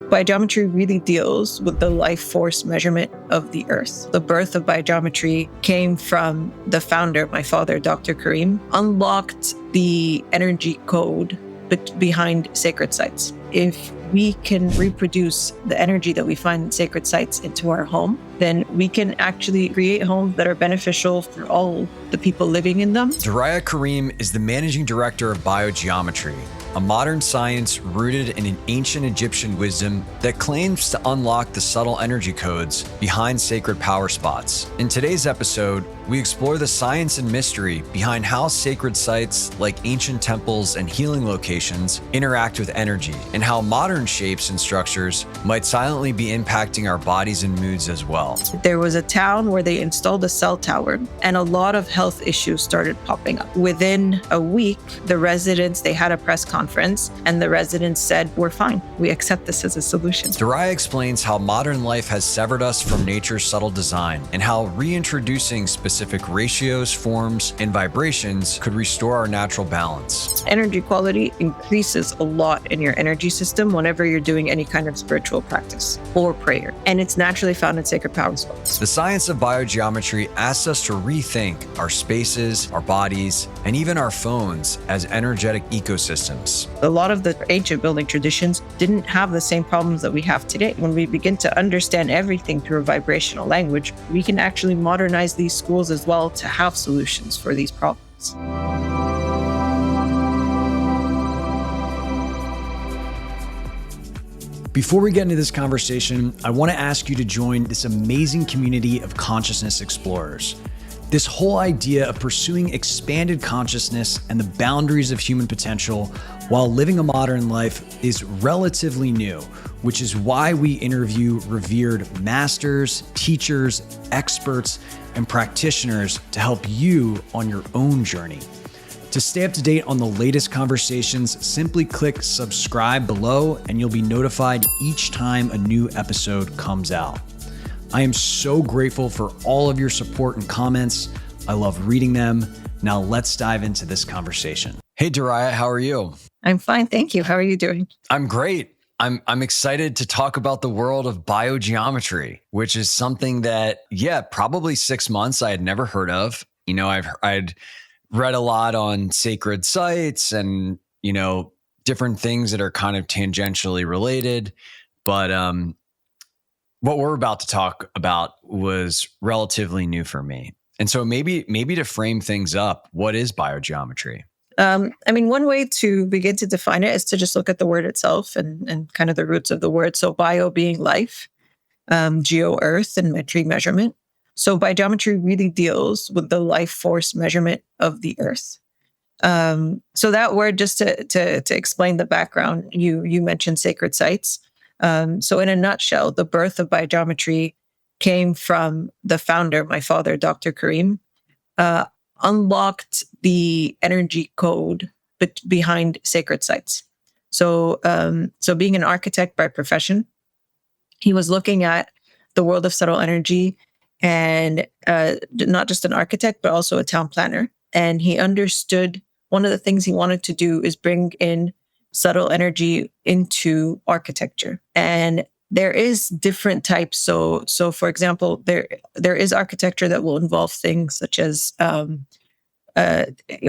BioGeometry really deals with the life force measurement of the earth. The birth of BioGeometry came from the founder, my father, Dr. Karim, unlocked the energy code behind sacred sites. If we can reproduce the energy that we find in sacred sites into our home, then we can actually create homes that are beneficial for all the people living in them. Doreya Karim is the managing director of BioGeometry, a modern science rooted in an ancient Egyptian wisdom that claims to unlock the subtle energy codes behind sacred power spots. In today's episode, we explore the science and mystery behind how sacred sites like ancient temples and healing locations interact with energy, and how modern shapes and structures might silently be impacting our bodies and moods as well. There was a town where they installed a cell tower, and a lot of health issues started popping up. Within a week, the residents, they had a press conference, and the residents said, "We're fine. We accept this as a solution." Doreya explains how modern life has severed us from nature's subtle design, and how reintroducing specific ratios, forms, and vibrations could restore our natural balance. Energy quality increases a lot in your energy system whenever you're doing any kind of spiritual practice or prayer, and it's naturally found in sacred power spots. The science of BioGeometry asks us to rethink our spaces, our bodies, and even our phones as energetic ecosystems. A lot of the ancient building traditions didn't have the same problems that we have today. When we begin to understand everything through a vibrational language, we can actually modernize these schools as well to have solutions for these problems. Before we get into this conversation, I want to ask you to join this amazing community of consciousness explorers. This whole idea of pursuing expanded consciousness and the boundaries of human potential while living a modern life is relatively new, which is why we interview revered masters, teachers, experts, and practitioners to help you on your own journey. To stay up to date on the latest conversations, simply click subscribe below and you'll be notified each time a new episode comes out. I am so grateful for all of your support and comments. I love reading them. Now let's dive into this conversation. Hey, Doreya, how are you? I'm fine, thank you. How are you doing? I'm great. I'm excited to talk about the world of biogeometry, which is something that, probably 6 months I had never heard of. You know, I'd read a lot on sacred sites and, different things that are kind of tangentially related. But what we're about to talk about was relatively new for me. And so maybe to frame things up, what is biogeometry? One way to begin to define it is to just look at the word itself and kind of the roots of the word. So bio being life, geo earth, and metry measurement. So biogeometry really deals with the life force measurement of the earth. So that word, just to explain the background, you mentioned sacred sites. So in a nutshell, the birth of biogeometry came from the founder, my father, Dr. Karim, unlocked the energy code behind sacred sites. So being an architect by profession, he was looking at the world of subtle energy, and not just an architect, but also a town planner. And he understood one of the things he wanted to do is bring in subtle energy into architecture. And there is different types. So for example, there is architecture that will involve things such as, of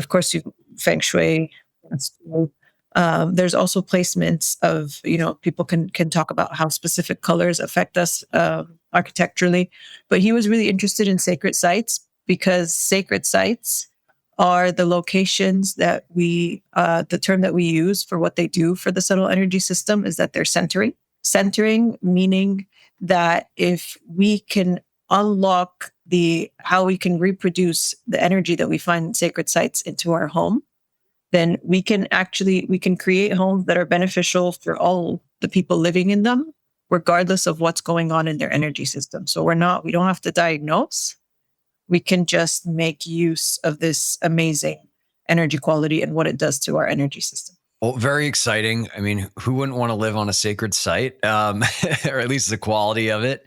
course, feng shui. There's also placements of, people can talk about how specific colors affect us architecturally. But he was really interested in sacred sites because sacred sites are the locations that the term that we use for what they do for the subtle energy system is that they're centering. Centering meaning that if we can unlock how we can reproduce the energy that we find in sacred sites into our home, then we can create homes that are beneficial for all the people living in them, regardless of what's going on in their energy system. So we don't have to diagnose. We can just make use of this amazing energy quality and what it does to our energy system. Well, very exciting. I mean, who wouldn't want to live on a sacred site, or at least the quality of it?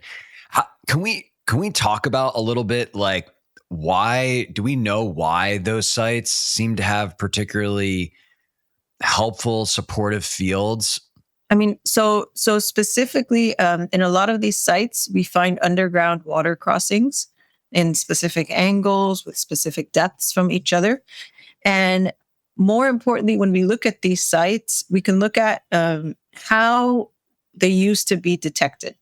Can we talk about a little bit, like, why do we know why those sites seem to have particularly helpful, supportive fields? I mean, so specifically, in a lot of these sites, we find underground water crossings in specific angles with specific depths from each other. And more importantly, when we look at these sites, we can look at how they used to be detected.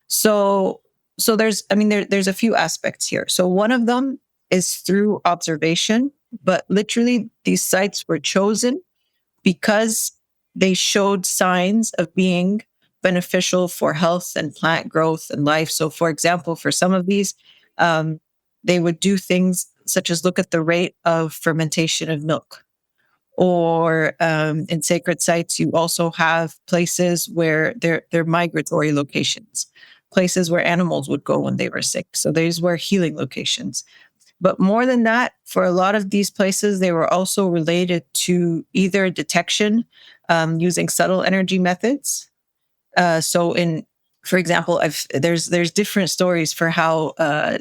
So, so there's, I mean, there's a few aspects here. So one of them is through observation, but literally these sites were chosen because they showed signs of being beneficial for health and plant growth and life. So, for example, for some of these, um, they would do things such as look at the rate of fermentation of milk. Or in sacred sites, you also have places where they're migratory locations, places where animals would go when they were sick. So these were healing locations. But more than that, for a lot of these places, they were also related to either detection using subtle energy methods. So, for example, there's different stories for how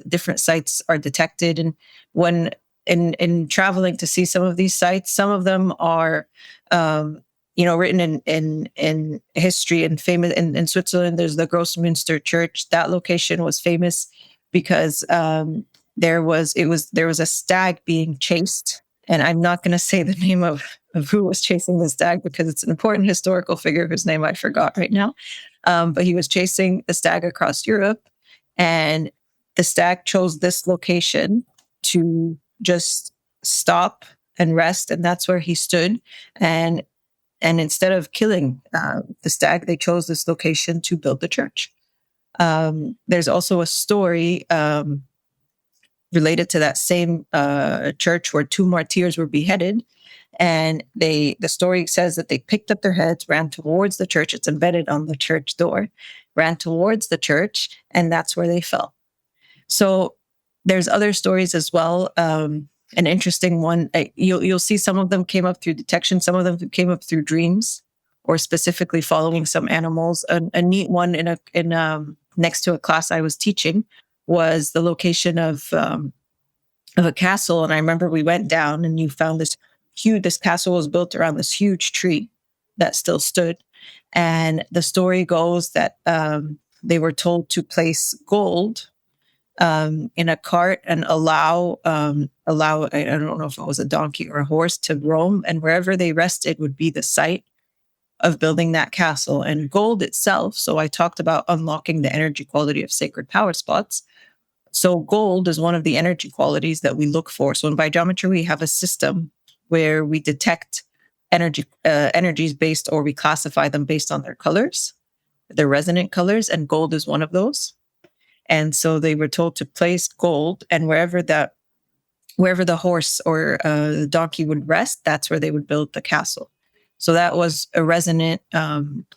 different sites are detected, and when in traveling to see some of these sites, some of them are, written in history and famous. In Switzerland, there's the Grossmünster Church. That location was famous because there was a stag being chased, and I'm not going to say the name of who was chasing the stag because it's an important historical figure whose name I forgot right now. But he was chasing a stag across Europe, and the stag chose this location to just stop and rest, and that's where he stood. And instead of killing the stag, they chose this location to build the church. There's also a story related to that same church where two martyrs were beheaded. And the story says that they picked up their heads, ran towards the church. It's embedded on the church door, ran towards the church, and that's where they fell. So there's other stories as well. An interesting one, you'll see some of them came up through detection, some of them came up through dreams, or specifically following some animals. A neat one in next to a class I was teaching was the location of a castle. And I remember we went down, and you found this castle was built around this huge tree that still stood. And the story goes that they were told to place gold in a cart and allow I don't know if it was a donkey or a horse to roam, and wherever they rested would be the site of building that castle. And gold itself, so I talked about unlocking the energy quality of sacred power spots. So gold is one of the energy qualities that we look for. So in BioGeometry, we have a system where we detect energies based, or we classify them based on their colors, their resonant colors, and gold is one of those. And so they were told to place gold, and wherever the horse or the donkey would rest, that's where they would build the castle. So that was a resonant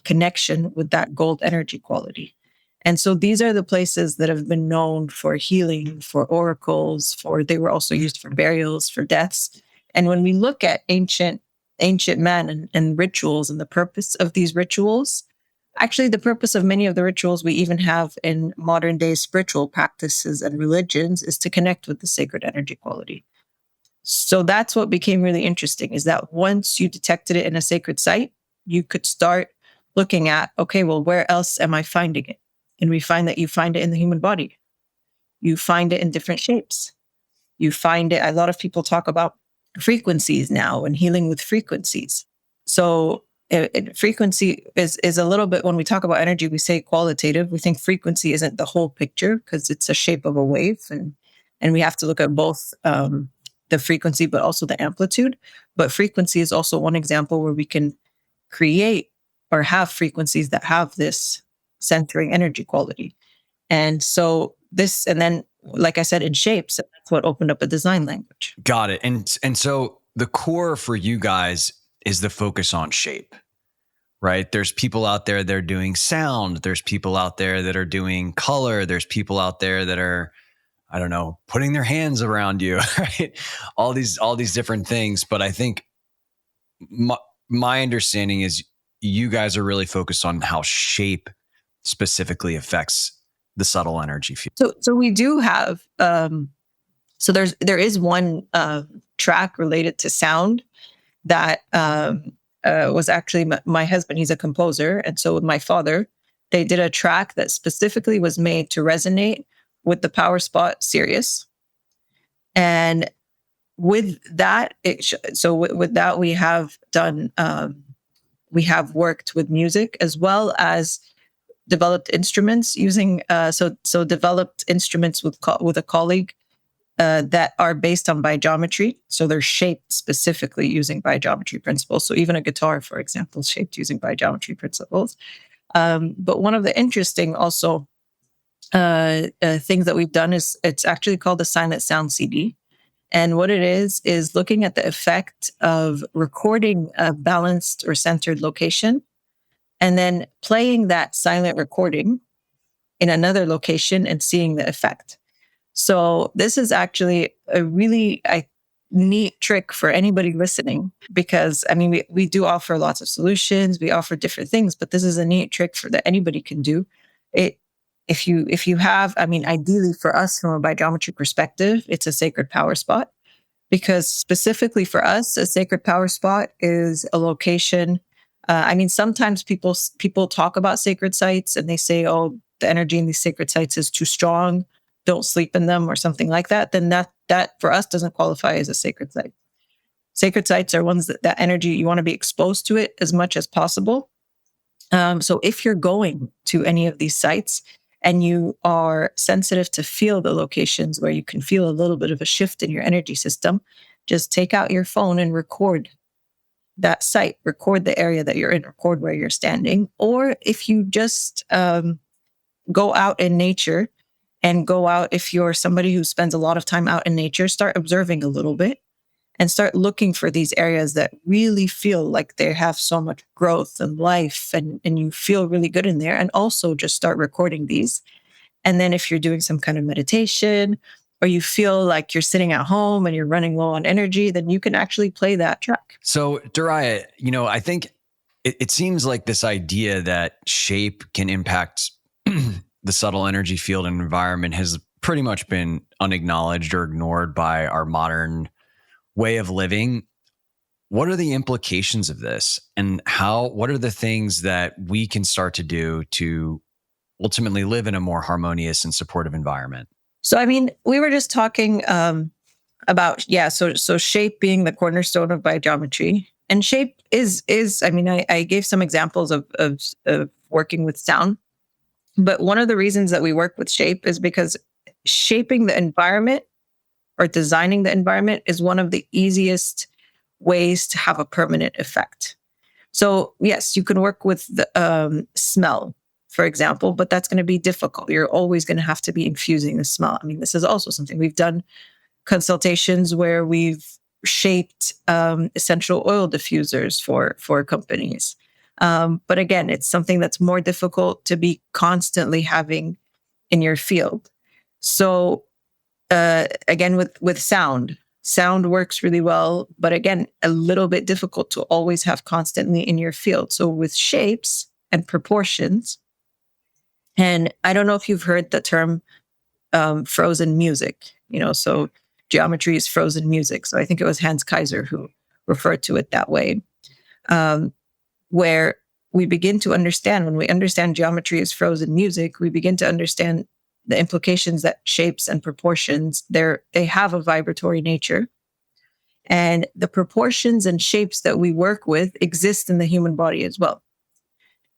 connection with that gold energy quality. And so these are the places that have been known for healing, for oracles, they were also used for burials, for deaths. And when we look at ancient men and rituals and the purpose of these rituals, actually the purpose of many of the rituals we even have in modern day spiritual practices and religions is to connect with the sacred energy quality. So that's what became really interesting, is that once you detected it in a sacred site, you could start looking at, okay, well, where else am I finding it? And we find that you find it in the human body. You find it in different shapes. You find it, a lot of people talk about frequencies now and healing with frequencies. So frequency is a little bit, when we talk about energy, we say qualitative. We think frequency isn't the whole picture because it's a shape of a wave. And we have to look at both the frequency, but also the amplitude. But frequency is also one example where we can create or have frequencies that have this centering energy quality. And so and then, like I said, in shapes, that's what opened up a design language. Got it. And so the core for you guys is the focus on shape, right? There's people out there that are doing sound. There's people out there that are doing color. There's people out there that are, I don't know, putting their hands around you, right? All these different things. But I think my understanding is you guys are really focused on how shape specifically affects the subtle energy field. So we do have, so there is one track related to sound that was actually my husband. He's a composer. And so with my father, they did a track that specifically was made to resonate with the power spot Sirius. And with that, with that, we have done, we have worked with music as well as developed instruments using, developed instruments with a colleague that are based on biogeometry. So they're shaped specifically using biogeometry principles. So even a guitar, for example, is shaped using biogeometry principles. But one of the interesting also things that we've done is it's actually called the Silent Sound CD. And what it is looking at the effect of recording a balanced or centered location and then playing that silent recording in another location and seeing the effect. So this is actually a really neat trick for anybody listening, because I mean, we do offer lots of solutions, we offer different things, but this is a neat trick that anybody can do. It if you have, I mean, ideally for us from a biogeometry perspective, it's a sacred power spot, because specifically for us, a sacred power spot is a location. I mean, sometimes people talk about sacred sites and they say, "Oh, the energy in these sacred sites is too strong. Don't sleep in them," or something like that. Then that for us doesn't qualify as a sacred site. Sacred sites are ones that energy, you want to be exposed to it as much as possible. So if you're going to any of these sites and you are sensitive to feel the locations where you can feel a little bit of a shift in your energy system, just take out your phone and record that site, record the area that you're in, record where you're standing. Or if you just go out in nature and go out, if you're somebody who spends a lot of time out in nature, start observing a little bit and start looking for these areas that really feel like they have so much growth and life, and you feel really good in there. And also just start recording these. And then if you're doing some kind of meditation, or you feel like you're sitting at home and you're running low on energy, then you can actually play that track. So Doreya, I think it seems like this idea that shape can impact the subtle energy field and environment has pretty much been unacknowledged or ignored by our modern way of living. What are the implications of this, and what are the things that we can start to do to ultimately live in a more harmonious and supportive environment? So, I mean, we were just talking about, so shape being the cornerstone of biogeometry, and shape is, I mean, I gave some examples of working with sound, but one of the reasons that we work with shape is because shaping the environment or designing the environment is one of the easiest ways to have a permanent effect. So yes, you can work with the smell, for example, but that's going to be difficult. You're always going to have to be infusing the smell. I mean, this is also something we've done consultations where we've shaped essential oil diffusers for companies. But again, it's something that's more difficult to be constantly having in your field. So again, with sound works really well, but again, a little bit difficult to always have constantly in your field. So with shapes and proportions, and I don't know if you've heard the term frozen music, so geometry is frozen music. So I think it was Hans Kaiser who referred to it that way, where we begin to understand, when we understand geometry is frozen music, we begin to understand the implications that shapes and proportions, they have a vibratory nature. And the proportions and shapes that we work with exist in the human body as well.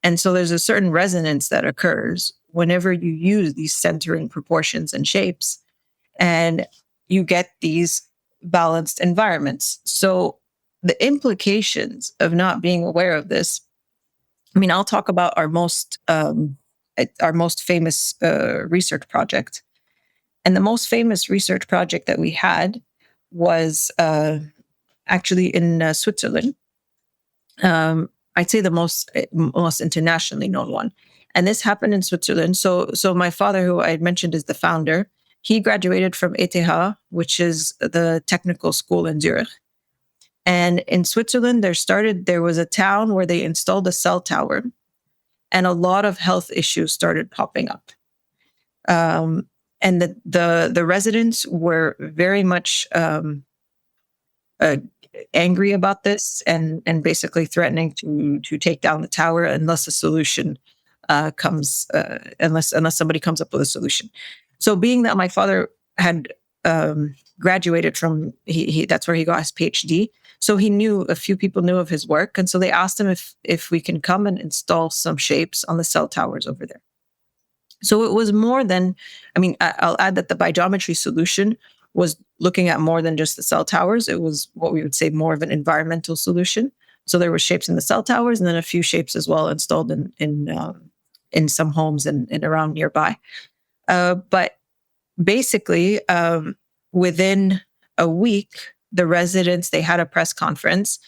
And so there's a certain resonance that occurs whenever you use these centering proportions and shapes, and you get these balanced environments. So the implications of not being aware of this, I mean, I'll talk about our most famous research project. And the most famous research project that we had was actually in Switzerland. I'd say the most internationally known one. And this happened in Switzerland. So my father, who I had mentioned is the founder, he graduated from ETH, which is the technical school in Zurich. And in Switzerland, there was a town where they installed a cell tower, and a lot of health issues started popping up. And the residents were very much angry about this and basically threatening to take down the tower unless a solution comes, unless somebody comes up with a solution. So, being that my father had graduated from, he that's where he got his PhD. So he knew, a few people knew of his work, and so they asked him if we can come and install some shapes on the cell towers over there. So it was more than, I mean, I'll add that the biogeometry solution was looking at more than just the cell towers. It was what we would say more of an environmental solution. So there were shapes in the cell towers, and then a few shapes as well installed in some homes and around nearby. But basically, within a week, the residents, they had a press conference,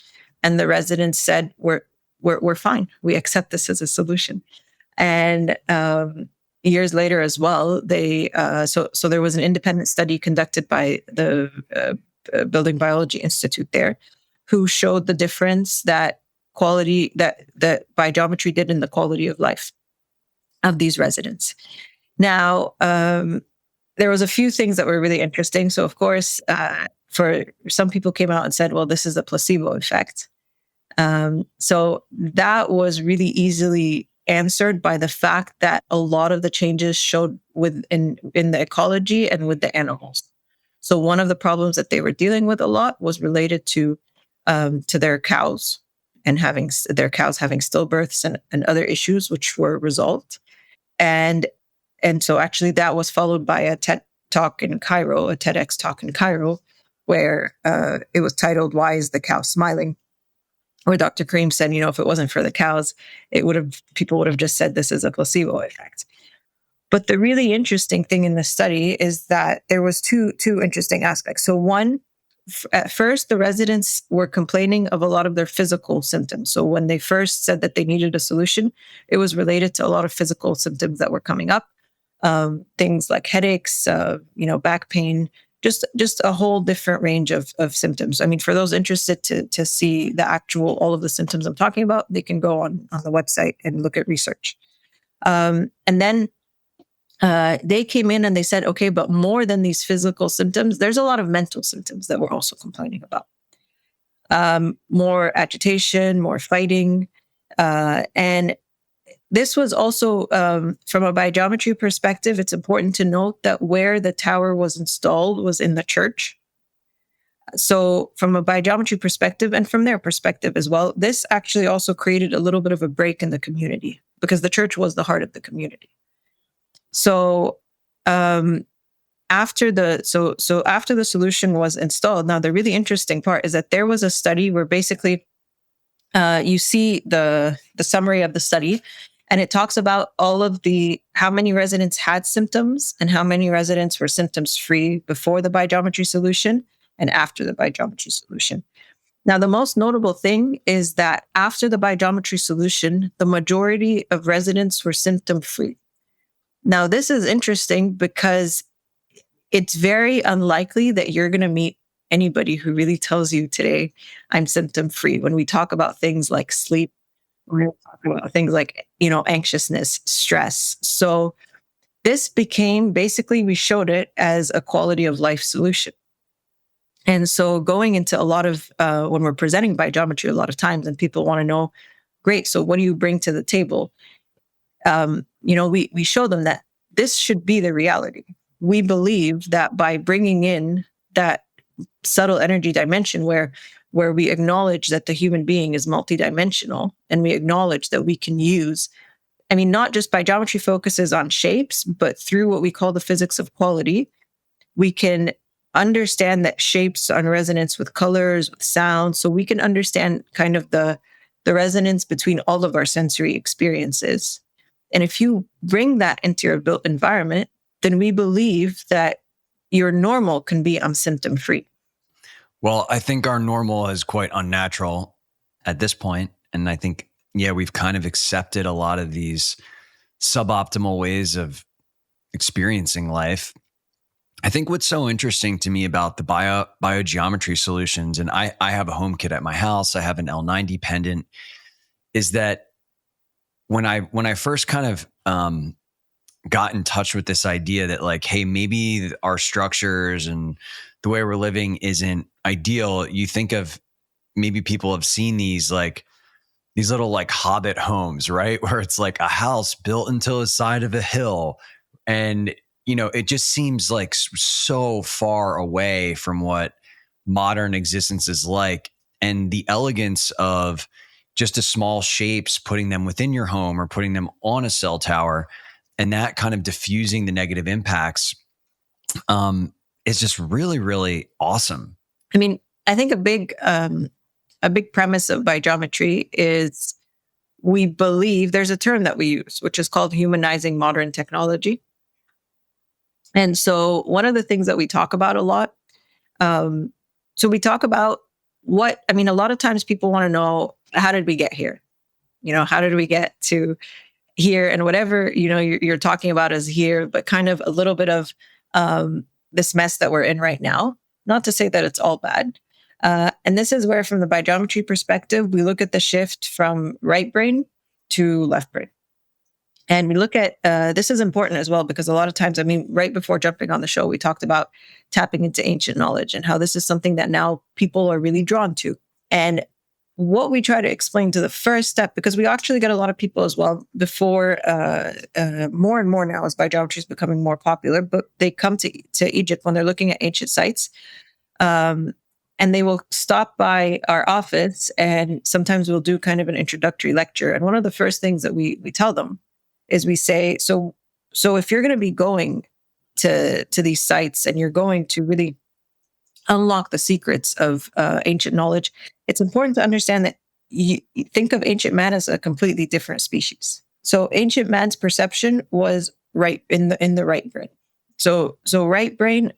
and the residents said, "We're fine. We accept this as a solution." And years later as well, they so there was an independent study conducted by the Building Biology Institute there, who showed the difference that biogeometry did in the quality of life of these residents. Now, there was a few things that were really interesting. So, of course, for some people came out and said, "Well, this is a placebo effect." So that was really easily answered by the fact that a lot of the changes showed in the ecology and with the animals. So one of the problems that they were dealing with a lot was related to their cows, and having stillbirths and other issues which were resolved. And so actually that was followed by a TEDx talk in Cairo, where it was titled, "Why is the Cow Smiling?" Where Dr. Karim said, if it wasn't for the cows, people would have just said this is a placebo effect. But the really interesting thing in the study is that there was two interesting aspects. So one, at first, the residents were complaining of a lot of their physical symptoms. So when they first said that they needed a solution, it was related to a lot of physical symptoms that were coming up, things like headaches, back pain, just a whole different range of symptoms. I mean, for those interested to see all of the symptoms I'm talking about, they can go on the website and look at research. And then they came in and they said, okay, but more than these physical symptoms, there's a lot of mental symptoms that we're also complaining about. More agitation, more fighting. And this was also, from a biogeometry perspective, it's important to note that where the tower was installed was in the church. So from a biogeometry perspective, and from their perspective as well, this actually also created a little bit of a break in the community, because the church was the heart of the community. So after the solution was installed, now the really interesting part is that there was a study where basically you see the summary of the study, and it talks about how many residents had symptoms and how many residents were symptoms free before the biogeometry solution and after the biogeometry solution. Now, the most notable thing is that after the biogeometry solution, the majority of residents were symptom free. Now, this is interesting because it's very unlikely that you're going to meet anybody who really tells you today, "I'm symptom free." When we talk about things like sleep, we're talking about things like, anxiousness, stress. So this became, basically, we showed it as a quality of life solution. And so going into a lot of, when we're presenting biogeometry a lot of times, and people want to know, great, so what do you bring to the table? We show them that this should be the reality. We believe that by bringing in that subtle energy dimension where we acknowledge that the human being is multidimensional, and we acknowledge that we can use, not just biogeometry focuses on shapes, but through what we call the physics of quality, we can understand that shapes are in resonance with colors, with sound. So we can understand kind of the resonance between all of our sensory experiences. And if you bring that into your built environment, then we believe that your normal can be symptom free. Well, I think our normal is quite unnatural at this point. And I think, we've kind of accepted a lot of these suboptimal ways of experiencing life. I think what's so interesting to me about the biogeometry solutions, and I have a home kit at my house, I have an L90 pendant, is that when I first kind of got in touch with this idea that, like, hey, maybe our structures and the way we're living isn't ideal, you think of maybe people have seen these little like hobbit homes, right? Where it's like a house built into the side of a hill. And, it just seems like so far away from what modern existence is like. And the elegance of just a small shapes, putting them within your home or putting them on a cell tower, and that kind of diffusing the negative impacts is just really, really awesome. I mean, I think a big premise of biogeometry is we believe there's a term that we use, which is called humanizing modern technology. And so one of the things that we talk about a lot, so we talk about a lot of times people want to know, how did we get here? How did we get to here? And whatever, you're talking about is here, but kind of a little bit of this mess that we're in right now. Not to say that it's all bad. And this is where, from the biogeometry perspective, we look at the shift from right brain to left brain. And we look at, this is important as well, because a lot of times, right before jumping on the show, we talked about tapping into ancient knowledge and how this is something that now people are really drawn to. And what we try to explain to the first step, because we actually get a lot of people as well before, more and more now as biogeometry is becoming more popular, but they come to Egypt when they're looking at ancient sites. And they will stop by our office, and sometimes we'll do kind of an introductory lecture. And one of the first things that we tell them is we say, so if you're going to be going to these sites and you're going to really unlock the secrets of ancient knowledge, it's important to understand that you think of ancient man as a completely different species. So ancient man's perception was right in the right brain. So right brain,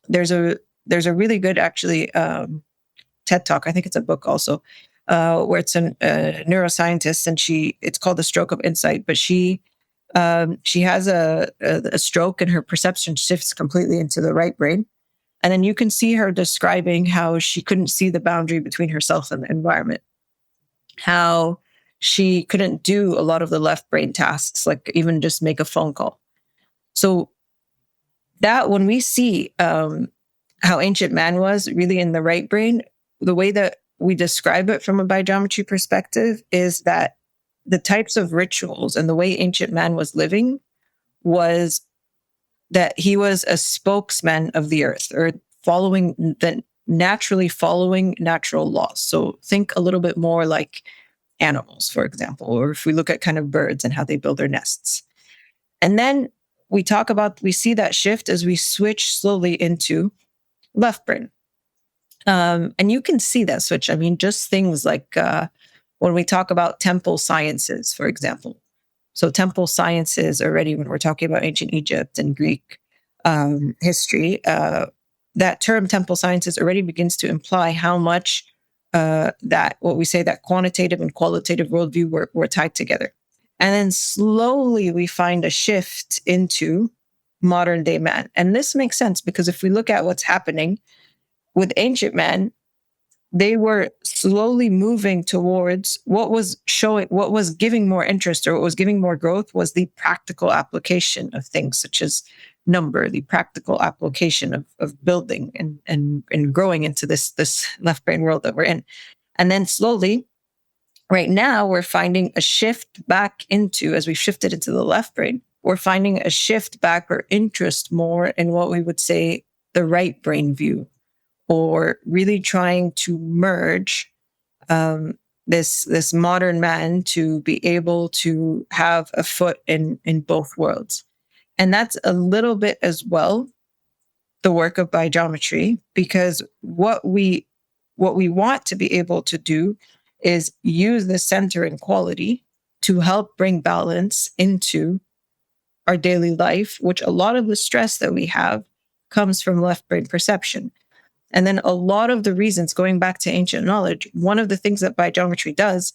there's a really good actually TED Talk. I think it's a book also, where it's a neuroscientist, and it's called The Stroke of Insight. But she has a stroke, and her perception shifts completely into the right brain. And then you can see her describing how she couldn't see the boundary between herself and the environment, how she couldn't do a lot of the left brain tasks, like even just make a phone call. So that when we see how ancient man was really in the right brain, the way that we describe it from a biogeometry perspective is that the types of rituals and the way ancient man was living was that he was a spokesman of the earth, or naturally following natural laws. So think a little bit more like animals, for example, or if we look at kind of birds and how they build their nests. And then we see that shift as we switch slowly into left brain. And you can see that switch. Just things like when we talk about temple sciences, for example. So temple sciences already, when we're talking about ancient Egypt and Greek history, that term temple sciences already begins to imply how much that quantitative and qualitative worldview were tied together. And then slowly we find a shift into modern day man. And this makes sense because if we look at what's happening with ancient man, they were slowly moving towards what was giving more interest, or what was giving more growth, was the practical application of things such as number, the practical application of building and growing into this left brain world that we're in. And then slowly, right now, we're finding a shift back into, as we shifted into the left brain, we're finding a shift back or interest more in what we would say the right brain view, or really trying to merge this modern man to be able to have a foot in both worlds. And that's a little bit as well the work of biogeometry, because what we want to be able to do is use the center in quality to help bring balance into our daily life, which a lot of the stress that we have comes from left brain perception. And then a lot of the reasons, going back to ancient knowledge, one of the things that biogeometry does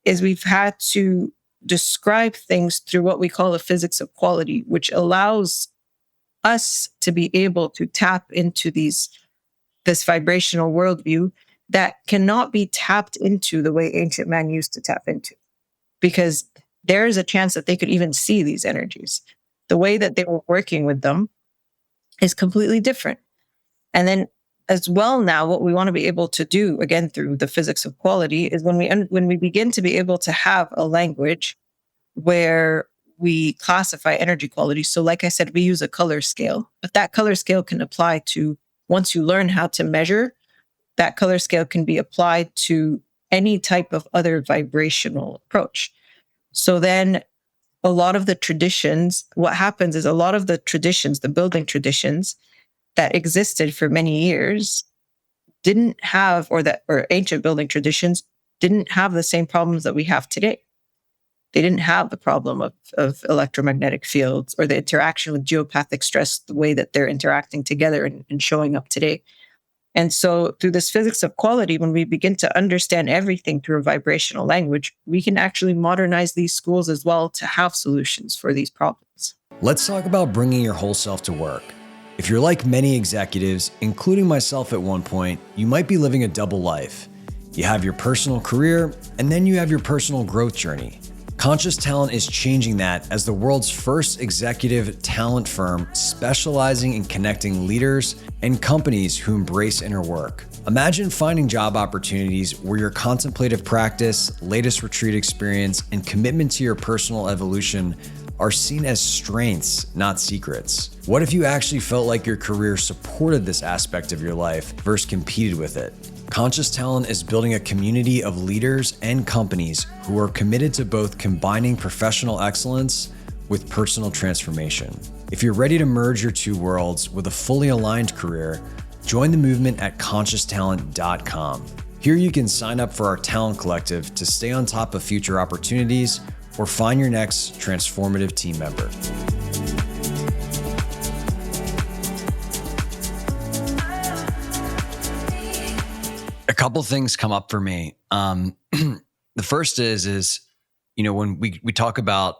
is we've had to describe things through what we call the physics of quality, which allows us to be able to tap into this vibrational worldview that cannot be tapped into the way ancient man used to tap into, because there is a chance that they could even see these energies. The way that they were working with them is completely different. And then as well now, what we want to be able to do, again, through the physics of quality, is when we begin to be able to have a language where we classify energy quality. So like I said, we use a color scale, but that color scale can apply to, once you learn how to measure, that color scale can be applied to any type of other vibrational approach. So then a lot of the traditions, what happens is a lot of the traditions, the building traditions that existed for many years didn't have, or ancient building traditions didn't have the same problems that we have today. They didn't have the problem of electromagnetic fields or the interaction with geopathic stress, the way that they're interacting together and showing up today. And so through this physics of quality, when we begin to understand everything through a vibrational language, we can actually modernize these schools as well to have solutions for these problems. Let's talk about bringing your whole self to work. If you're like many executives, including myself at one point, you might be living a double life. You have your personal career, and then you have your personal growth journey. Conscious Talent is changing that as the world's first executive talent firm specializing in connecting leaders and companies who embrace inner work. Imagine finding job opportunities where your contemplative practice, latest retreat experience, and commitment to your personal evolution are seen as strengths, not secrets. What if you actually felt like your career supported this aspect of your life versus competed with it? Conscious Talent is building a community of leaders and companies who are committed to both combining professional excellence with personal transformation. If you're ready to merge your two worlds with a fully aligned career, join the movement at conscioustalent.com. Here you can sign up for our talent collective to stay on top of future opportunities or find your next transformative team member. A couple things come up for me. The first is when we talk about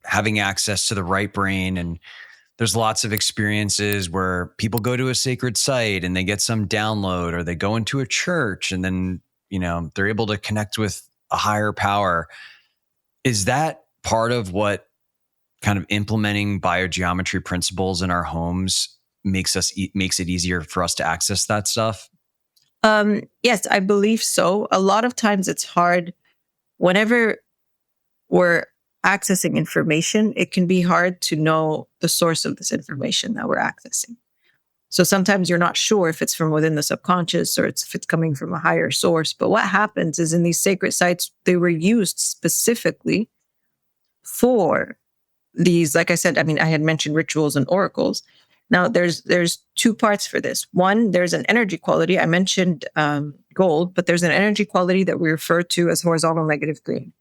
having access to the right brain, and there's lots of experiences where people go to a sacred site and they get some download, or they go into a church and then they're able to connect with a higher power. Is that part of what kind of implementing biogeometry principles in our homes makes it easier for us to access that stuff? Yes, I believe so. A lot of times it's hard whenever we're accessing information, it can be hard to know the source of this information that we're accessing. So sometimes you're not sure if it's from within the subconscious or if it's coming from a higher source. But what happens is in these sacred sites, they were used specifically for these, like I said, I had mentioned rituals and oracles. Now, there's two parts for this. One, there's an energy quality. I mentioned gold, but there's an energy quality that we refer to as horizontal negative green.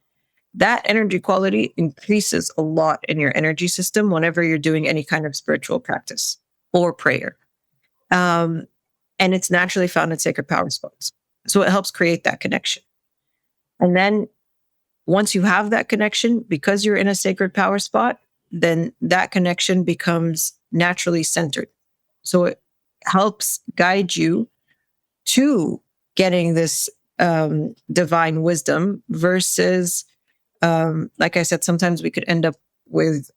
That energy quality increases a lot in your energy system whenever you're doing any kind of spiritual practice or prayer. And it's naturally found in sacred power spots. So it helps create that connection. And then once you have that connection, because you're in a sacred power spot, then that connection becomes naturally centered. So it helps guide you to getting this divine wisdom versus, like I said, sometimes we could end up with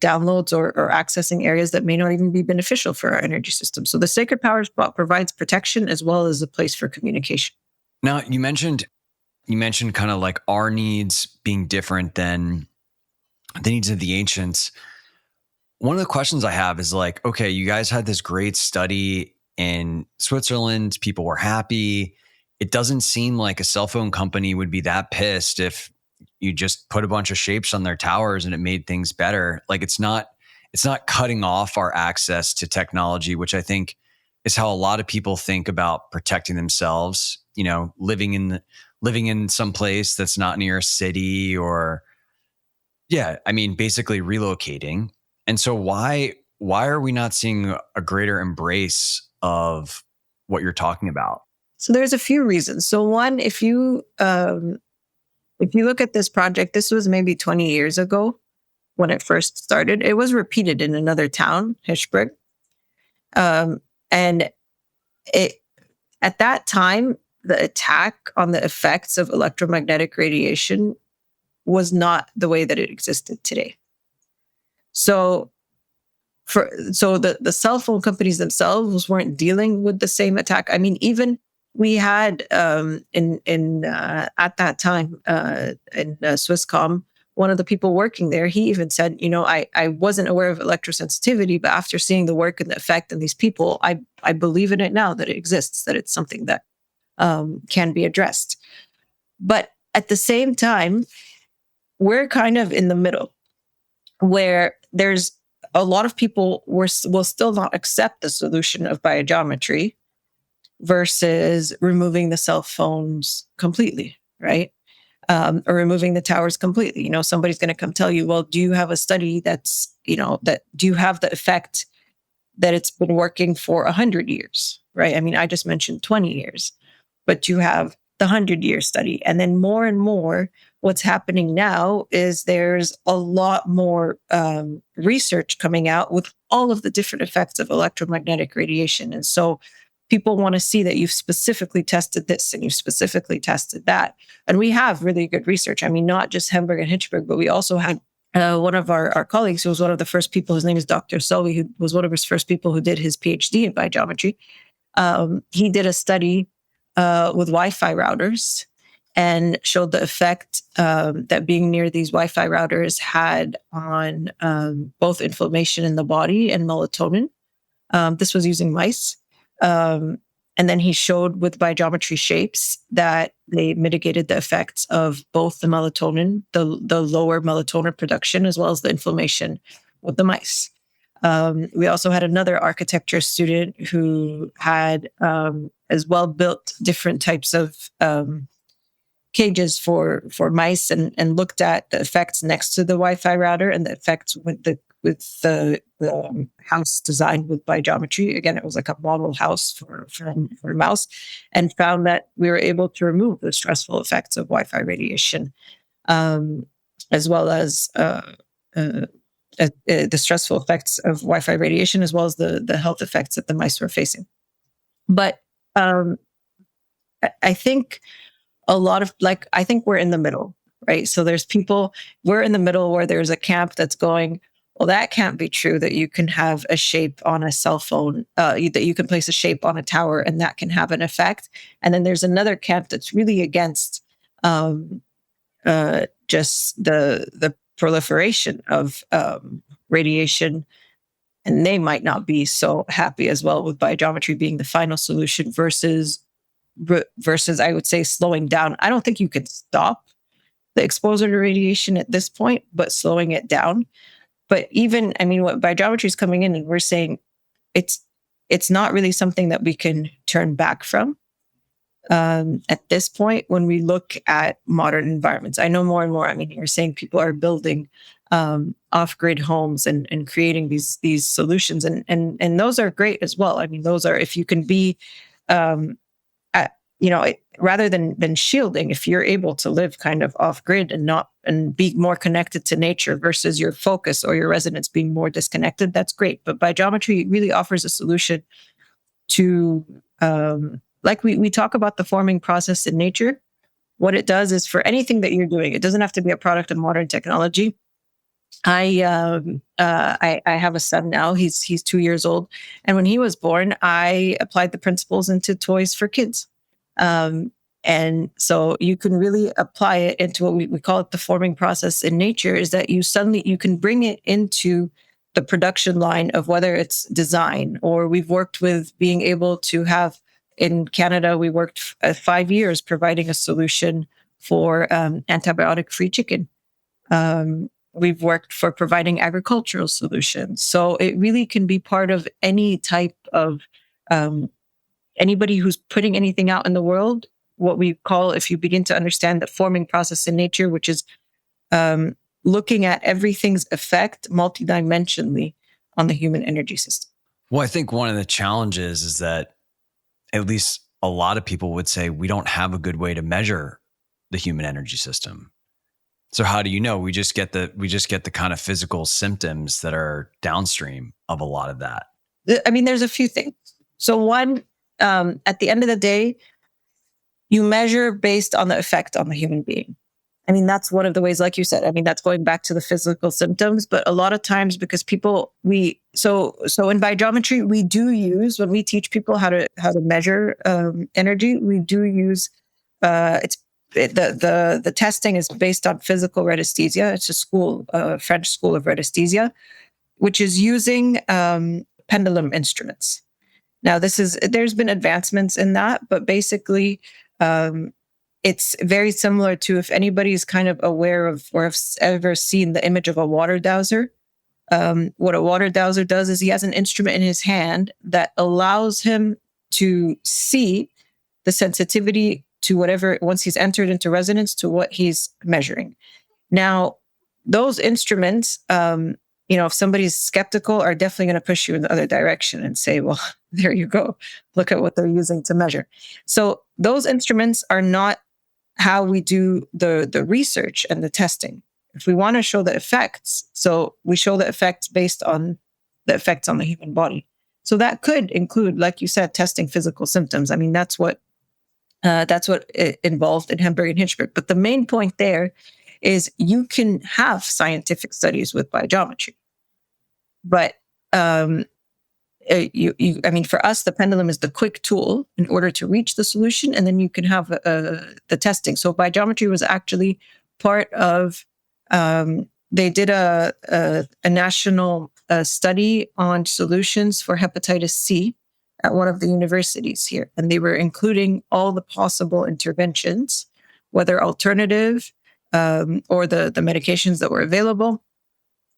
downloads or accessing areas that may not even be beneficial for our energy system. So the sacred power spot provides protection as well as a place for communication. Now, you mentioned kind of like our needs being different than the needs of the ancients. One of the questions I have is like, okay, you guys had this great study in Switzerland. People were happy. It doesn't seem like a cell phone company would be that pissed if you just put a bunch of shapes on their towers and it made things better. Like it's not cutting off our access to technology, which I think is how a lot of people think about protecting themselves, living in some place that's not near a city or basically relocating. And so why are we not seeing a greater embrace of what you're talking about? So there's a few reasons. So one, if you look at this project, this was maybe 20 years ago when it first started. It was repeated in another town, Hirschberg. And at that time, the attack on the effects of electromagnetic radiation was not the way that it existed today. So So the cell phone companies themselves weren't dealing with the same attack. I mean, even we had in at that time in Swisscom, one of the people working there, he even said, I wasn't aware of electrosensitivity, but after seeing the work and the effect in these people, I believe in it now, that it exists, that it's something that can be addressed. But at the same time, we're kind of in the middle, where there's a lot of people will still not accept the solution of biogeometry versus removing the cell phones completely, right? Or removing the towers completely. Somebody's going to come tell you, well, do you have a study that's, do you have the effect that it's been working for 100 years, right? I mean, I just mentioned 20 years, but you have the 100-year study. And then more and more, what's happening now is there's a lot more research coming out with all of the different effects of electromagnetic radiation. And so people want to see that you've specifically tested this and you've specifically tested that. And we have really good research. I mean, not just Hemberg and Hitchberg, but we also had one of our colleagues who was one of the first people, his name is Dr. Selvi, who was one of his first people who did his PhD in biogeometry. He did a study with Wi-Fi routers and showed the effect that being near these Wi-Fi routers had on both inflammation in the body and melatonin. This was using mice. And then he showed with biogeometry shapes that they mitigated the effects of both the melatonin, the lower melatonin production, as well as the inflammation with the mice. We also had another architecture student who had as well built different types of cages for mice and looked at the effects next to the Wi-Fi router and the effects with the house designed with biogeometry. Again, it was like a model house for a mouse, and found that we were able to remove the stressful effects of Wi-Fi radiation, as well as the stressful effects of Wi-Fi radiation, as well as the health effects that the mice were facing. But I think I think we're in the middle, right? So we're in the middle where there's a camp that's going, well, that can't be true, that you can have a shape on a cell phone, that you can place a shape on a tower and that can have an effect. And then there's another camp that's really against just the proliferation of radiation. And they might not be so happy as well with biogeometry being the final solution versus I would say slowing down. I don't think you can stop the exposure to radiation at this point, but slowing it down. But even, I mean, what biogeometry is coming in and we're saying it's not really something that we can turn back from. At this point, when we look at modern environments, I know more and more, I mean, you're saying people are building off-grid homes and creating these solutions. And those are great as well. I mean, those are, if you can be, rather than shielding, if you're able to live kind of off-grid and be more connected to nature versus your focus or your residents being more disconnected, that's great. But biogeometry really offers a solution to, like we talk about the forming process in nature. What it does is, for anything that you're doing, it doesn't have to be a product of modern technology. I have a son now. He's 2 years old, and when he was born, I applied the principles into toys for kids. And so you can really apply it into what we call it the forming process in nature, is that you can bring it into the production line of whether it's design, or we've worked with being able to have, in Canada, we worked 5 years providing a solution for antibiotic-free chicken. We've worked for providing agricultural solutions. So it really can be part of any type of anybody who's putting anything out in the world, what we call, if you begin to understand the forming process in nature, which is looking at everything's effect multidimensionally on the human energy system. Well, I think one of the challenges is that at least a lot of people would say we don't have a good way to measure the human energy system. So how do you know? We just get the kind of physical symptoms that are downstream of a lot of that. I mean, there's a few things. So one, at the end of the day, you measure based on the effect on the human being. I mean, that's one of the ways, like you said, I mean, that's going back to the physical symptoms, but a lot of times because people, so in biogeometry, we do use, when we teach people how to measure energy, we do use, the testing is based on physical radiesthesia. It's a school, French school of radiesthesia, which is using pendulum instruments. Now, there's been advancements in that, but basically, it's very similar to, if anybody's kind of aware of or have ever seen the image of a water dowser. What a water dowser does is he has an instrument in his hand that allows him to see the sensitivity to whatever, once he's entered into resonance, to what he's measuring. Now, those instruments, if somebody's skeptical, are definitely going to push you in the other direction and say, well, there you go. Look at what they're using to measure. So those instruments are not how we do the research and the testing. If we want to show the effects, so we show the effects based on the effects on the human body. So that could include, like you said, testing physical symptoms. I mean, that's what it involved in Hemberg and Hitchberg. But the main point there is you can have scientific studies with biogeometry, but I mean, for us, the pendulum is the quick tool in order to reach the solution, and then you can have the testing. So biogeometry was actually part of. They did a national study on solutions for hepatitis C at one of the universities here, and they were including all the possible interventions, whether alternative or the medications that were available,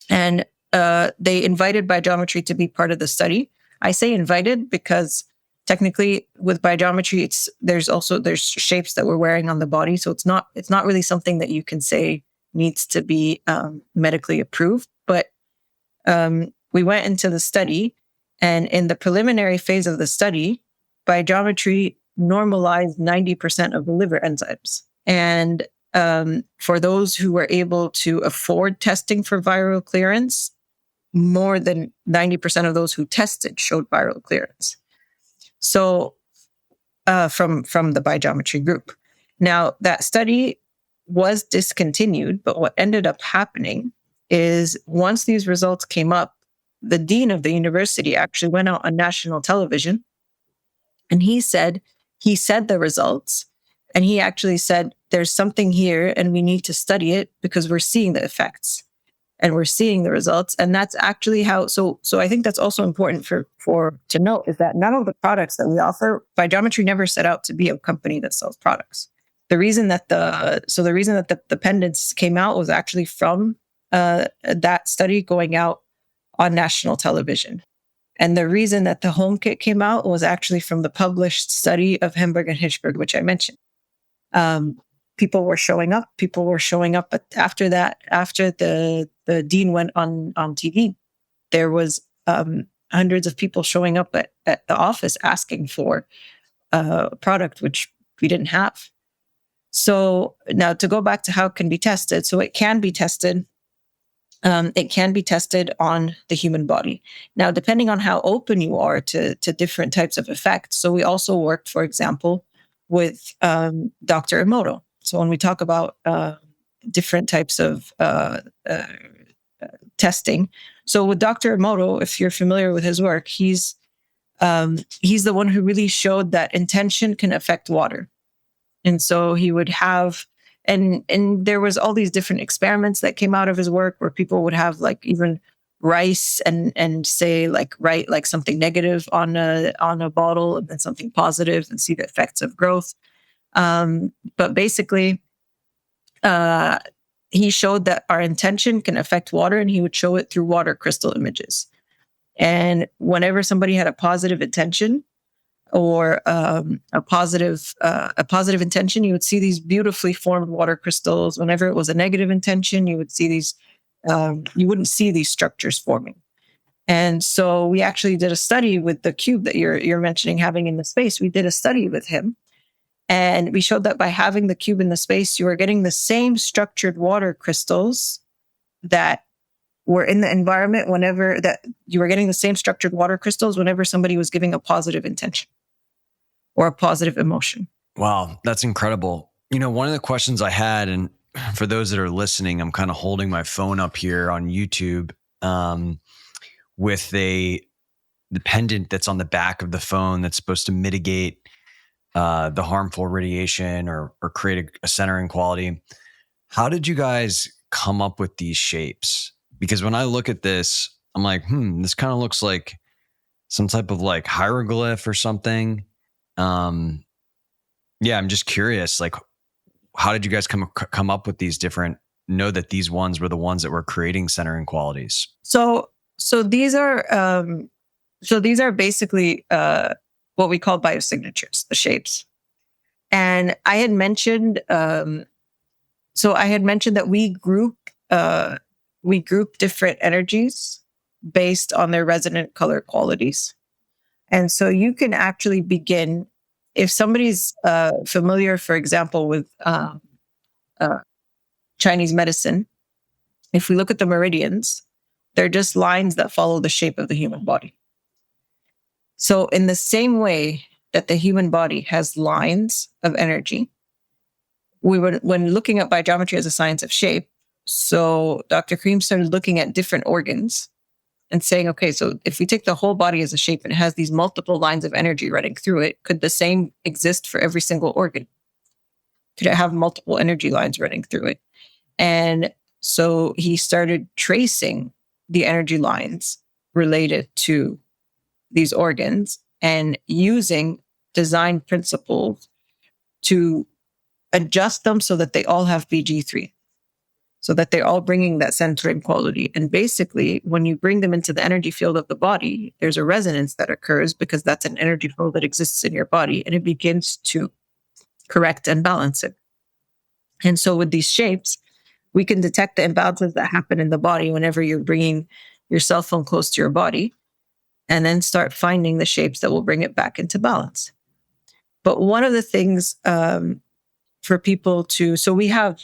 and they invited biogeometry to be part of the study. I say invited because technically with biogeometry, there's shapes that we're wearing on the body. So it's not really something that you can say needs to be medically approved. But we went into the study, and in the preliminary phase of the study, biogeometry normalized 90% of the liver enzymes. And for those who were able to afford testing for viral clearance, more than 90% of those who tested showed viral clearance. So from the biogeometry group. Now, that study was discontinued, but what ended up happening is once these results came up, the dean of the university actually went out on national television, and he said the results, and he actually said, there's something here and we need to study it because we're seeing the effects. And we're seeing the results. And that's actually how, so I think that's also important to note, is that none of the products that we offer, biogeometry never set out to be a company that sells products. The reason that the pendants came out was actually from that study going out on national television. And the reason that the home kit came out was actually from the published study of Hemberg and Hitchberg, which I mentioned. People were showing up. But after the dean went on TV, there was hundreds of people showing up at the office asking for a product which we didn't have. So now to go back to how it can be tested. So it can be tested. It can be tested on the human body. Now, depending on how open you are to different types of effects. So we also worked, for example, with Dr. Emoto. So when we talk about different types of testing, so with Dr. Emoto, if you're familiar with his work, he's the one who really showed that intention can affect water. And so he would have, and there was all these different experiments that came out of his work where people would have like even rice and say like write like something negative on a bottle and then something positive and see the effects of growth. But basically, he showed that our intention can affect water, and he would show it through water crystal images. And whenever somebody had a positive intention or a positive intention, you would see these beautifully formed water crystals. Whenever it was a negative intention, you would see these. You wouldn't see these structures forming. And so we actually did a study with the cube that you're mentioning having in the space. We did a study with him. And we showed that by having the cube in the space, you were getting the same structured water crystals that were in the environment whenever somebody was giving a positive intention or a positive emotion. Wow, that's incredible. One of the questions I had, and for those that are listening, I'm kind of holding my phone up here on YouTube with the pendant that's on the back of the phone that's supposed to mitigate the harmful radiation or create a centering quality. How did you guys come up with these shapes? Because when I look at this, I'm like, this kind of looks like some type of like hieroglyph or something. I'm just curious, like, how did you guys come up with these different, know that these ones were the ones that were creating centering qualities? So these are basically what we call biosignatures, the shapes. And I had mentioned, that we group different energies based on their resonant color qualities. And so you can actually begin, if somebody's familiar, for example, with Chinese medicine, if we look at the meridians, they're just lines that follow the shape of the human body. So in the same way that the human body has lines of energy, when looking at biogeometry as a science of shape, so Dr. Karim started looking at different organs and saying, okay, so if we take the whole body as a shape and it has these multiple lines of energy running through it, could the same exist for every single organ? Could it have multiple energy lines running through it? And so he started tracing the energy lines related to these organs and using design principles to adjust them so that they all have BG3, so that they're all bringing that centering quality. And basically, when you bring them into the energy field of the body, there's a resonance that occurs because that's an energy flow that exists in your body, and it begins to correct and balance it. And so with these shapes, we can detect the imbalances that happen in the body whenever you're bringing your cell phone close to your body, and then start finding the shapes that will bring it back into balance. But one of the things for people to, so we have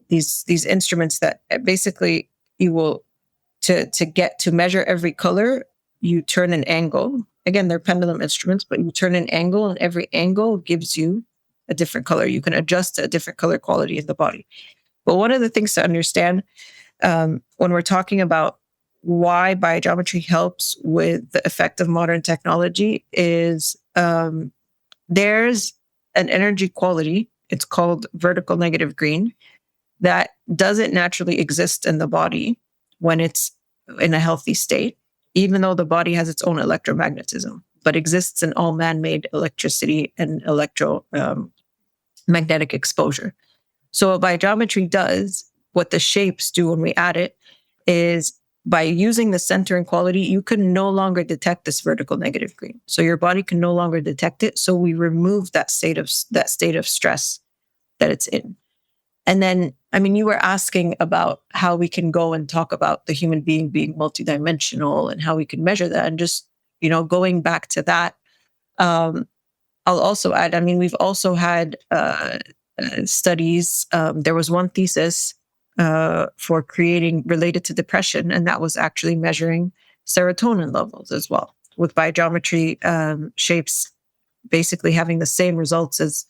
these instruments that basically you will, to measure every color, you turn an angle. Again, they're pendulum instruments, but you turn an angle, and every angle gives you a different color. You can adjust to a different color quality in the body. But one of the things to understand when we're talking about why biogeometry helps with the effect of modern technology is there's an energy quality. It's called vertical negative green that doesn't naturally exist in the body when it's in a healthy state, even though the body has its own electromagnetism, but exists in all man-made electricity and electromagnetic exposure. So what biogeometry does, what the shapes do when we add it, is by using the centering quality, you can no longer detect this vertical negative green. So your body can no longer detect it. So we remove that state of stress that it's in. And then, I mean, you were asking about how we can go and talk about the human being being multidimensional and how we can measure that. And just, going back to that, I'll also add, I mean, we've also had studies. There was one thesis for creating related to depression, and that was actually measuring serotonin levels as well, with biogeometry shapes basically having the same results as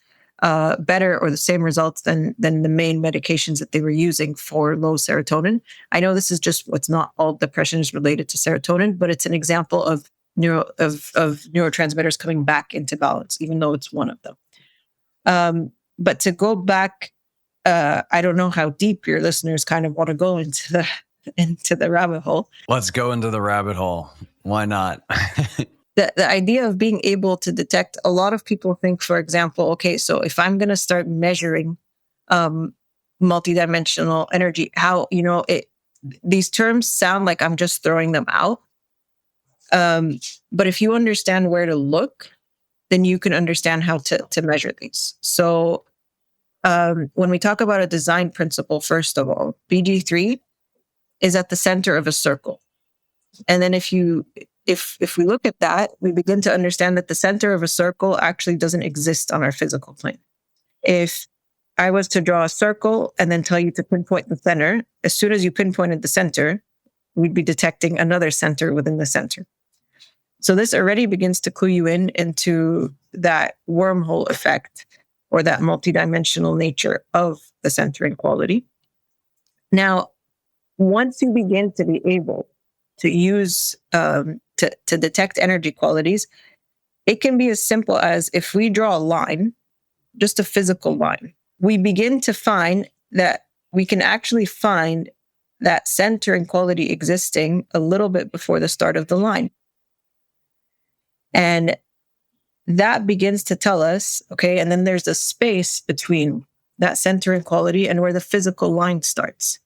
better or the same results than the main medications that they were using for low serotonin. I know this is just what's not all depression is related to serotonin, but it's an example of neurotransmitters coming back into balance, even though it's one of them. But to go back, I don't know how deep your listeners kind of want to go into the rabbit hole. Let's go into the rabbit hole. Why not? The idea of being able to detect, a lot of people think, for example, okay, so if I'm going to start measuring multidimensional energy, how, these terms sound like I'm just throwing them out. But if you understand where to look, then you can understand how to measure these. So when we talk about a design principle, first of all, BG3 is at the center of a circle. And then if we look at that, we begin to understand that the center of a circle actually doesn't exist on our physical plane. If I was to draw a circle and then tell you to pinpoint the center, as soon as you pinpointed the center, we'd be detecting another center within the center. So this already begins to clue you into that wormhole effect or that multidimensional nature of the centering quality. Now, once you begin to be able to use to detect energy qualities, it can be as simple as if we draw a line, just a physical line, we begin to find that we can actually find that centering quality existing a little bit before the start of the line. And that begins to tell us, okay, and then there's a space between that centering quality and where the physical line starts.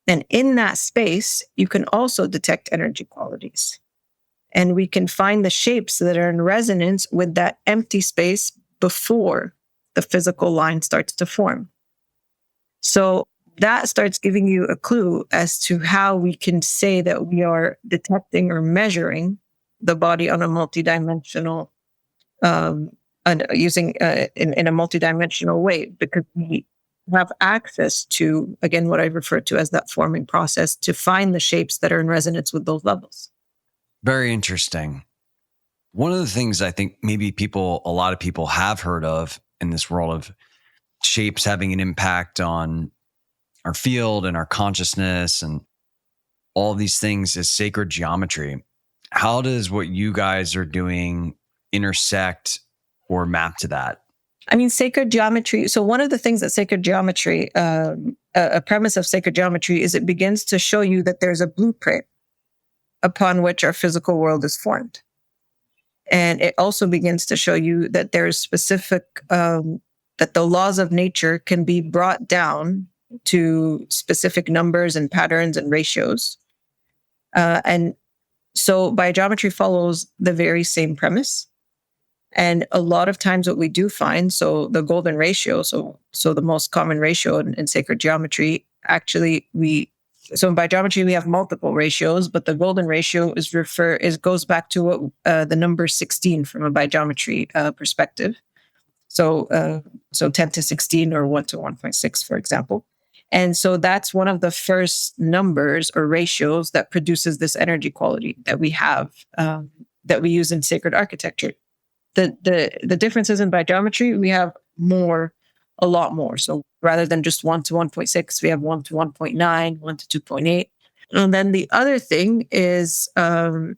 And in that space, you can also detect energy qualities. And we can find the shapes that are in resonance with that empty space before the physical line starts to form. So that starts giving you a clue as to how we can say that we are detecting or measuring the body on a multidimensional, using in a multidimensional way, because we have access to, again, what I refer to as that forming process to find the shapes that are in resonance with those levels. Very interesting. One of the things I think maybe a lot of people have heard of in this world of shapes having an impact on our field and our consciousness and all these things is sacred geometry. How does what you guys are doing intersect or map to that? I mean, sacred geometry. So one of the things that sacred geometry, a premise of sacred geometry is it begins to show you that there's a blueprint upon which our physical world is formed. And it also begins to show you that there's specific, that the laws of nature can be brought down to specific numbers and patterns and ratios. And so biogeometry follows the very same premise. And a lot of times what we do find, so the golden ratio, so the most common ratio in sacred geometry, actually so in biogeometry we have multiple ratios, but the golden ratio goes back to what the number 16 from a biogeometry perspective. So 10 to 16 or 1 to 1.6, for example. And so that's one of the first numbers or ratios that produces this energy quality that we have, that we use in sacred architecture. The differences in biogeometry, we have a lot more. So rather than just 1 to 1.6, we have 1 to 1.9, 1 to 2.8. And then the other thing is the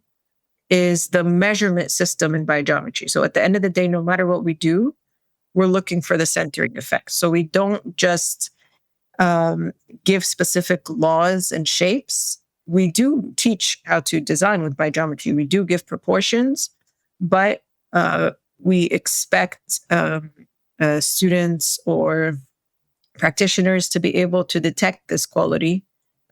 measurement system in biogeometry. So at the end of the day, no matter what we do, we're looking for the centering effect. So we don't just give specific laws and shapes. We do teach how to design with biogeometry. We do give proportions, but we expect students or practitioners to be able to detect this quality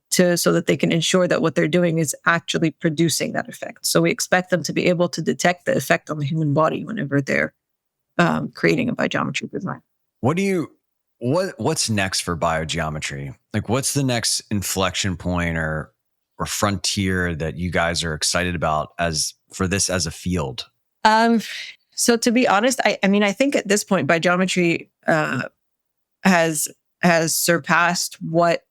so that they can ensure that what they're doing is actually producing that effect. So we expect them to be able to detect the effect on the human body whenever they're creating a biogeometry design. What's next for biogeometry? Like, what's the next inflection point or frontier that you guys are excited about for this as a field? So to be honest, I mean, I think at this point, biogeometry has surpassed what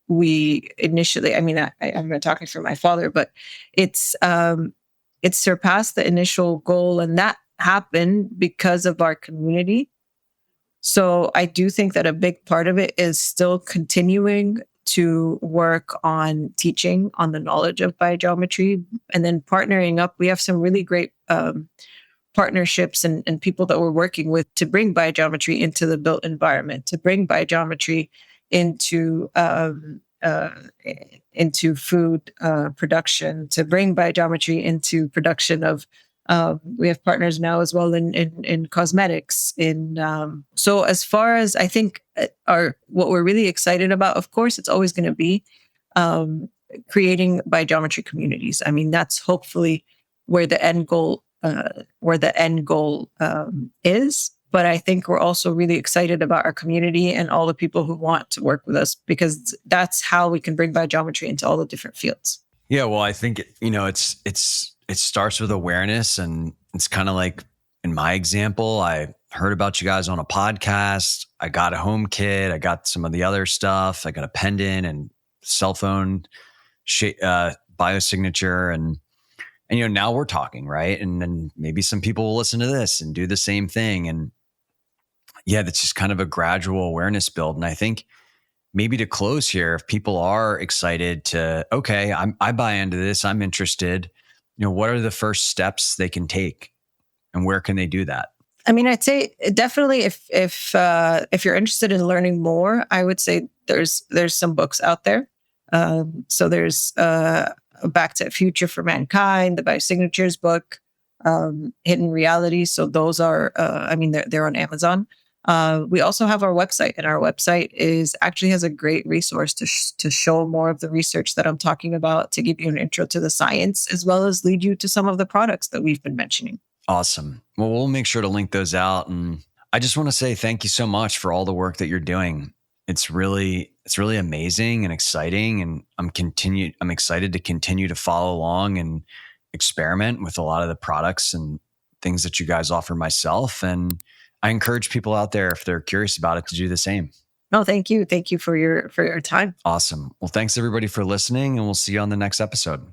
we initially. I mean, I'm not talking for my father, but it's surpassed the initial goal, and that happened because of our community. So I do think that a big part of it is still continuing to work on teaching on the knowledge of biogeometry, and then partnering up. We have some really great partnerships and people that we're working with to bring biogeometry into the built environment, to bring biogeometry into food production, to bring biogeometry into production of. We have partners now as well in cosmetics. So as far as I think what we're really excited about, of course, it's always going to be creating biogeometry communities. I mean, that's hopefully where the end goal is. But I think we're also really excited about our community and all the people who want to work with us, because that's how we can bring biogeometry into all the different fields. Yeah, well, I think it starts with awareness, and it's kind of like in my example, I heard about you guys on a podcast. I got a home kit. I got some of the other stuff. I got a pendant and cell phone biosignature, and now we're talking, right? And then maybe some people will listen to this and do the same thing. And yeah, that's just kind of a gradual awareness build. And I think maybe to close here, if people are excited to, okay, I buy into this, I'm interested, what are the first steps they can take and where can they do that? I mean, I'd say definitely if you're interested in learning more, I would say there's some books out there. So there's Back to Future for Mankind, the Biosignatures book, Hidden Reality. So those are, I mean, they're on Amazon. We also have our website, and our website is actually has a great resource to show more of the research that I'm talking about, to give you an intro to the science, as well as lead you to some of the products that we've been mentioning. Awesome. Well, we'll make sure to link those out. And I just want to say thank you so much for all the work that you're doing. It's really amazing and exciting. And I'm excited to continue to follow along and experiment with a lot of the products and things that you guys offer myself. And I encourage people out there, if they're curious about it, to do the same. No, thank you. Thank you for your time. Awesome. Well, thanks everybody for listening, and we'll see you on the next episode.